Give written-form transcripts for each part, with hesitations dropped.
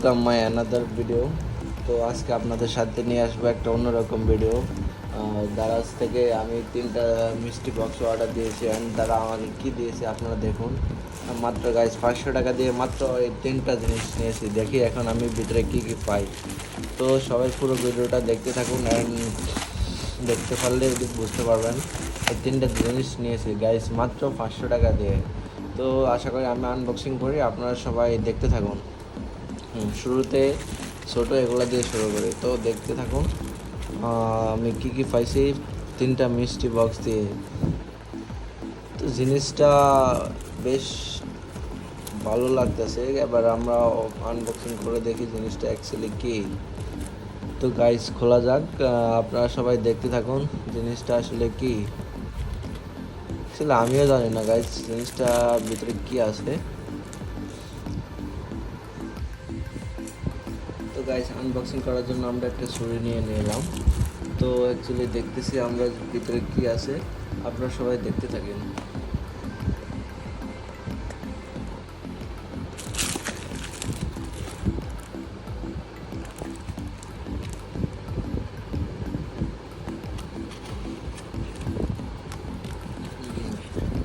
Welcome my another video. তো আজকে আপনাদের সাথে নিয়ে আসবো একটা অন্যরকম ভিডিও। দারাজ থেকে আমি 3টা মিষ্টি বক্স অর্ডার দিয়েছি অ্যান্ড তারা আমাকে কী দিয়েছে আপনারা দেখুন। মাত্র গাইজ 500 টাকা দিয়ে মাত্র এই 3টা জিনিস নিয়েছি। দেখি এখন আমি ভিতরে কী কী পাই। তো সবাই পুরো ভিডিওটা দেখতে থাকুন অ্যান্ড দেখতে পারলে বুঝতে পারবেন। এই 3টা জিনিস নিয়েছি গাইজ মাত্র 500 টাকা দিয়ে। তো আশা করি আমি আনবক্সিং করি, আপনারা সবাই দেখতে থাকুন। শুরুতে ছোটো এগুলো দিয়ে শুরু করি, তো দেখতে থাকুন আমি কী কী পাইছি 3টা মিষ্টি বক্স দিয়ে। তো জিনিসটা বেশ ভালো লাগতেছে, এবার আমরা আনবক্সিং করে দেখি জিনিসটা অ্যাকচুয়ালি কী। তো গাইস খোলা যাক, আপনারা সবাই দেখতে থাকুন জিনিসটা আসলে কী। আসলে আমিও জানি না গাইস জিনিসটা ভিতরে কী আছে। তো গাইস আনবক্সিং করার জন্য আমরা একটা ছুরি নিয়ে নিলাম। তো অ্যাকচুয়ালি দেখতেছি আমরা ভিতরে কি আছে, আপনারা সবাই দেখতে থাকেন।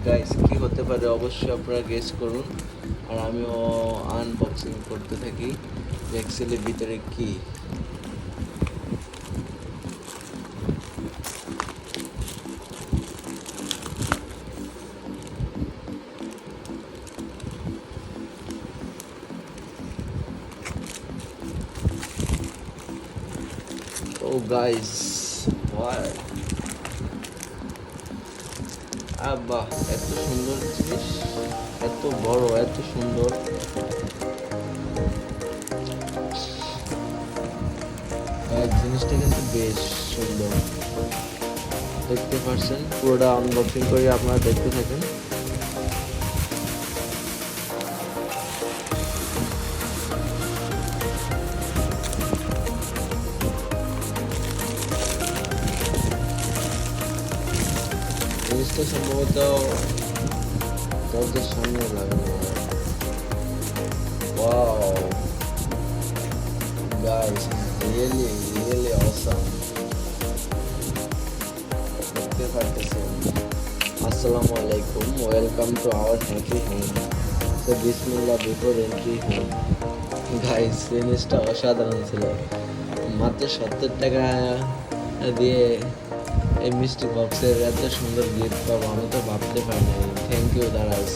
গাইস কি হতে পারে অবশ্যই আপনারা গেস করুন, আর আমিও আনবক্সিং করতে থাকি যে অ্যাকচুয়ালি ভিতরে কি। ও গাইস বাহ, এত সুন্দর জিনিস, এত বড়, এত সুন্দর। জিনিসটা কিন্তু বেশ সুন্দর, দেখতে পাচ্ছেন। পুরোটা আনবক্সিং করে আপনারা দেখতে থাকেন। জিনিসটা সম্ভবত দরজার সামনে লাগানো। Wow guys, really really awesome. দেখতে পারতেছেন। আসসালামু আলাইকুম, welcome to our happy home. তো বিসমিল্লাহ বিফোর এন্ট্রি হোম। গাইস জিনিসটা অসাধারণ ছিল। মাত্র 70 টাকা দিয়ে এই মিষ্টি বক্সের এত সুন্দর গিফট পাবো আমি তো ভাবতে পারিনি। Thank you Daraz.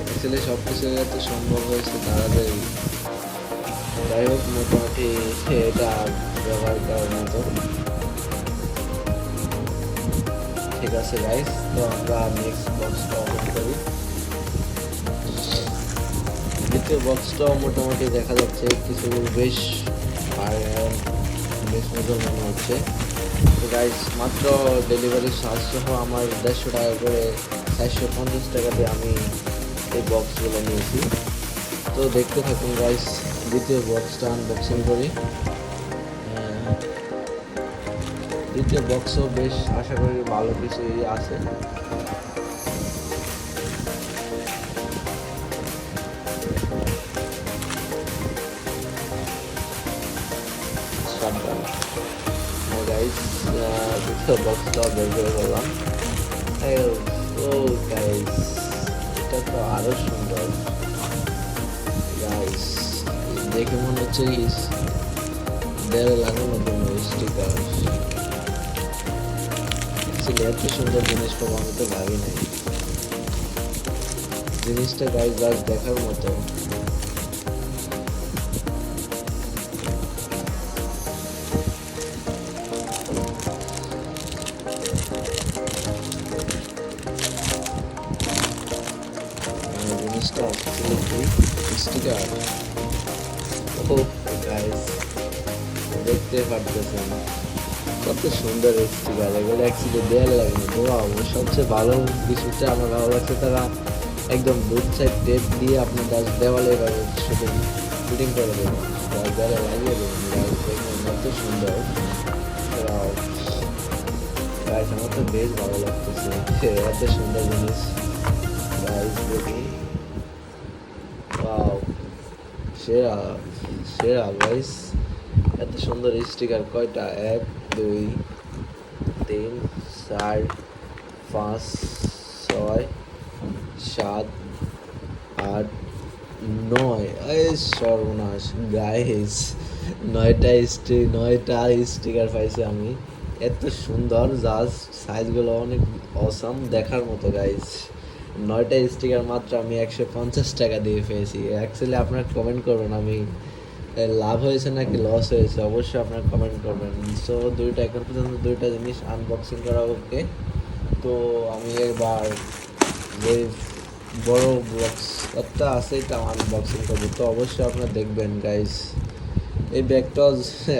অ্যাকচুয়ালি সব কিছু এত সম্ভব হয়েছে দারাজের। যাই হোক, মোটামুটি এটা ব্যবহার করার মতো। ঠিক আছে গাইস, তো আমরা নেক্সট বক্সটা ওপেন করি। দ্বিতীয় বক্সটাও মোটামুটি দেখা যাচ্ছে কিছু বেশ বেশ মজা মনে হচ্ছে। তো গাইস মাত্র ডেলিভারি চার্জ সহ আমার 150 টাকা করে 450 টাকা দিয়ে আমি এই বক্সগুলো নিয়েছি। তো দেখতে থাকুন গাইস, দ্বিতীয় বক্সটা আনবক্সিং করি। দ্বিতীয় বক্সও বেশ আশা করি ভালো কিছুই আছে। গাইস দ্বিতীয় বক্সটা বের করে ফেললাম। ও গাইস, এটা তো আরো সুন্দর গাইস। দেখে মনে হচ্ছে দেয়ালে লাগানো কোনো স্টিকার। এত সুন্দর জিনিস পাবো আমি তো ভাবি নাই। জিনিসটা গাইস জাস্ট দেখার মতো। জিনিসটা স্টিকার। ও গাইস দেখতে পারতেছেন কত সুন্দর স্টিকার। এগুলো অ্যাকচুয়ালি দেয়ালে লাগানো। তো সবচেয়ে ভালো বিষয়টা আমার ভালো লাগছে, তারা একদম দুধ সাইড টেপ দিয়ে আপনি জাস্ট দেওয়ালে এভাবে ফিটিং করে দেবেন, দেওয়ালে লাগিয়ে দেবেন। গাইস দেখুন কত সুন্দর। গাইস আমার তো বেশ ভালো লাগতেছে এত সুন্দর জিনিস। গাইস দেখুন, ওয়াও সেরা সেরা গাইস, এত সুন্দর স্টিকার কয়টা, 1 2 3 4 5 6 7 8 9, এই সর্বনাশ গাইস, 9টা স্টিকার পাইছি আমি। এত সুন্দর, জাস্ট সাইজগুলো অনেক অসাম, দেখার মতো গাইস। 9টা স্টিকার মাত্র আমি 150 টাকা দিয়ে পেয়েছি। অ্যাকচুয়ালি আপনারা কমেন্ট করবেন আমি লাভ হয়েছে নাকি লস হয়েছে, অবশ্যই আপনারা কমেন্ট করবেন। সো এখন পর্যন্ত 2টা জিনিস আনবক্সিং করা ওকে। তো আমি এবার যে বড় বক্স একটা আছে এটা আনবক্সিং করবো, তো অবশ্যই আপনারা দেখবেন গাইস। এই ব্যাগটা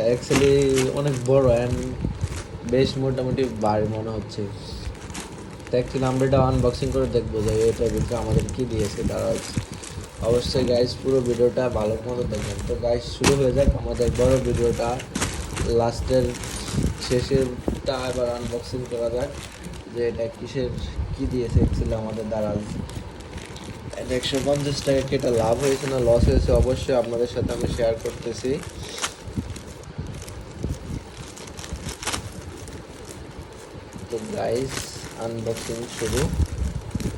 অ্যাকচুয়ালি অনেক বড় অ্যান্ড বেশ মোটামুটি ভারী মনে হচ্ছে। তো অ্যাকচুয়ালি আমরা এটা আনবক্সিং করে দেখবো যে এটার ভিতরে আমাদের কী দিয়েছে তারা। অবশ্যই গাইস পুরো ভিডিওটা ভালো মতো দেখবেন। তো গাইস শুরু হয়ে যাক আমাদের বড় ভিডিওটা, লাস্টের শেষেরটা এবার আনবক্সিং করা যাক যে এটা কিসের কী দিয়েছে অ্যাকচুয়ালি আমাদের দ্বারা। 150 টাকা কি এটা লাভ হয়েছে না লস হয়েছে, অবশ্যই আপনাদের সাথে আমি শেয়ার করতেছি। তো গাইস আনবক্সিং শুরু,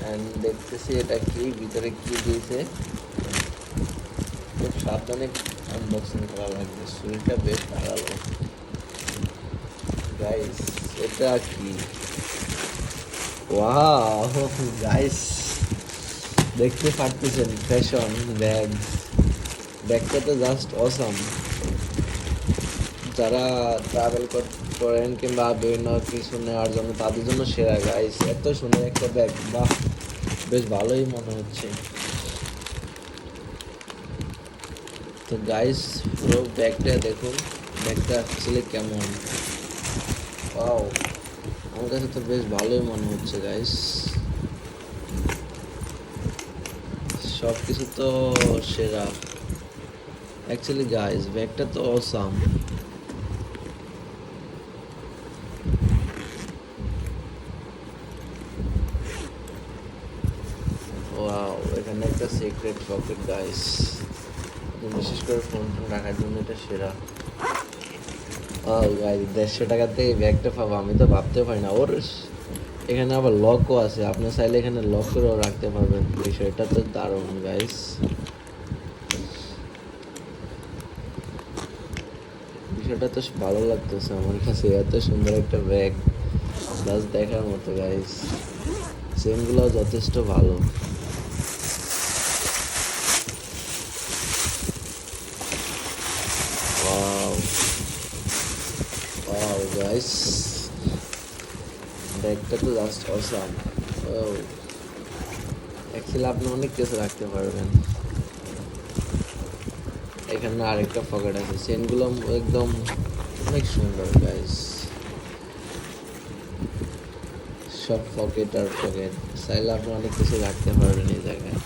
অ্যান্ড দেখতেছি এটা কি ভিতরে কি দিয়েছে। খুব সাবধানে আনবক্সিং করা লাগবে, শরীরটা বেশ ভালো গাইস। এটা কি, ওয়াও গাইস দেখতে পারতেছেন, ফ্যাশন ব্যাগটা তো জাস্ট অসাম। যারা ট্রাভেল করেন কিংবা বিভিন্ন কিছু নেওয়ার জন্য তাদের জন্য সেরা গাইস। এত সুন্দর একটা ব্যাগ, বাহ বেশ ভালোই মনে হচ্ছে। তো গাইস পুরো ব্যাগটা দেখুন, ব্যাগটা অ্যাকচুয়ালি কেমন, ওয়াও আমার কাছে তো বেশ ভালোই মনে হচ্ছে গাইস। সব কিছু তো সেরা অ্যাকচুয়ালি গাইস, ব্যাগটা তো অসাম। ওয়াও এখানে একটা সিক্রেট পকেট গাইস, বিশেষ করে ফোন রাখার জন্য এটা সেরা। ও গাইস 150 টাকাতে এই ব্যাগটা পাবো, আমি তো ভাবতে পারি না। ওর এখানে আবার লকও আছে, আপনি চাইলে এখানে লক করেও রাখতে পারবেন, বিষয়টা তো দারুণ গাইস। বিষয়টা তো ভালো লাগতেছে আমার কাছে, এত সুন্দর একটা ব্যাগ জাস্ট দেখার মতো গাইস। চেনগুলো যথেষ্ট ভালো। ওয়াও ওয়াও গাইস, ব্যাগটা তো জাস্ট অসাম। ও অ্যাকচুয়ালি আপনি অনেক কিছু রাখতে পারবেন। এখানে আরেকটা পকেট আছে, চেনগুলো একদম অনেক সুন্দর গাইস। সব পকেট আর পকেট, চাইলে আপনি অনেক কিছু রাখতে পারবেন এই জায়গায়।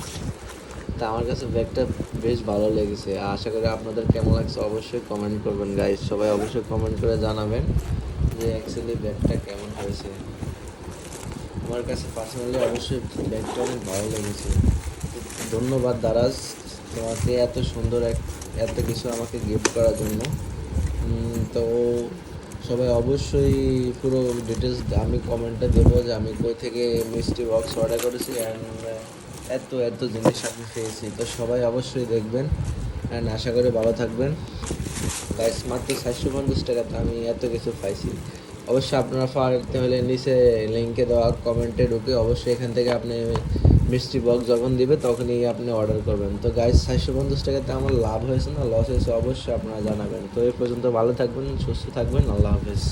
তা আমার কাছে ব্যাগটা বেশ ভালো লেগেছে, আশা করি আপনাদের কেমন লাগছে অবশ্যই কমেন্ট করবেন গাইস। সবাই অবশ্যই কমেন্ট করে জানাবেন যে অ্যাকচুয়ালি ব্যাগটা কেমন হয়েছে। আমার কাছে পার্সোনালি অবশ্যই ব্যাগটা অনেক ভালো লেগেছে। ধন্যবাদ দারাজ, তোমাকে এত সুন্দর এত কিছু আমাকে গিফট করার জন্য। তো সবাই অবশ্যই পুরো ডিটেলস আমি কমেন্টে দেবো যে আমি কই থেকে মিষ্টি বক্স অর্ডার করেছি, অ্যান্ড এত জিনিস আমি পেয়েছি। তো সবাই অবশ্যই দেখবেন অ্যান্ড আশা করি ভালো থাকবেন গাইস। মাত্র 450 টাকাতে আমি এত কিছু পাইছি। অবশ্যই আপনারা পারতে হলে নিচে লিঙ্কে দেওয়া কমেন্টে ঢুকে অবশ্যই এখান থেকে আপনি মিষ্টি বক্স যখন দিবে তখনই আপনি অর্ডার করবেন। তো গাইস 450 টাকাতে আমার লাভ হয়েছে না লস হয়েছে অবশ্যই আপনারা জানাবেন। তো এই পর্যন্ত ভালো থাকবেন, সুস্থ থাকবেন, আল্লাহ হাফেজ।